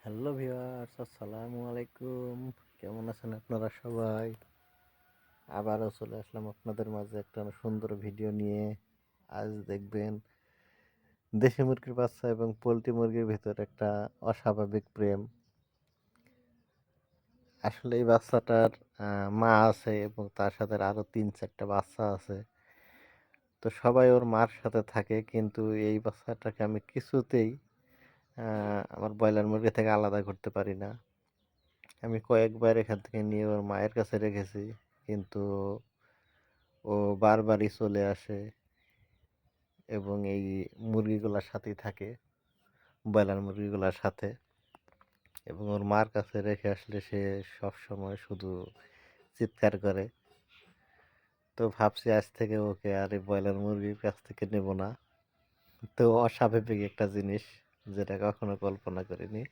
Hello viewers, আসসালামু আলাইকুম। কেমন আছেন আপনারা সবাই? আবারও চলে আসলাম আপনাদের মাঝে একটা সুন্দর ভিডিও নিয়ে। আজ দেখবেন দেশি মুরগির বাচ্চা এবং পোলট্রি মুরগির ভিতর একটা অস্বাভাবিক প্রেম। আসলে এই বাচ্চাটার মা আছে এবং তার সাথে আরো 3-4টা বাচ্চা আছে। তো সবাই ওর মার সাথে থাকে, কিন্তু এই বাচ্চাটাকে আমি কিছুতেই আমার ব্রয়লার মুরগি থেকে আলাদা করতে পারি না। আমি কয়েকবার এখান থেকে নিয়ে ওর মায়ের কাছে রেখেছি, কিন্তু ও বারবারই চলে আসে এবং এই মুরগিগুলোর সাথেই থাকে, ব্রয়লার মুরগিগুলোর সাথে। এবং ওর মার কাছে রেখে আসলে সে সব সময় শুধু চিৎকার করে। তো ভাবছি আজ থেকে ওকে আর এই ব্রয়লার মুরগির কাছ থেকে নেব না। তো অস্বাভাবিক একটা জিনিস, যেটা কখনো কল্পনা করিনি।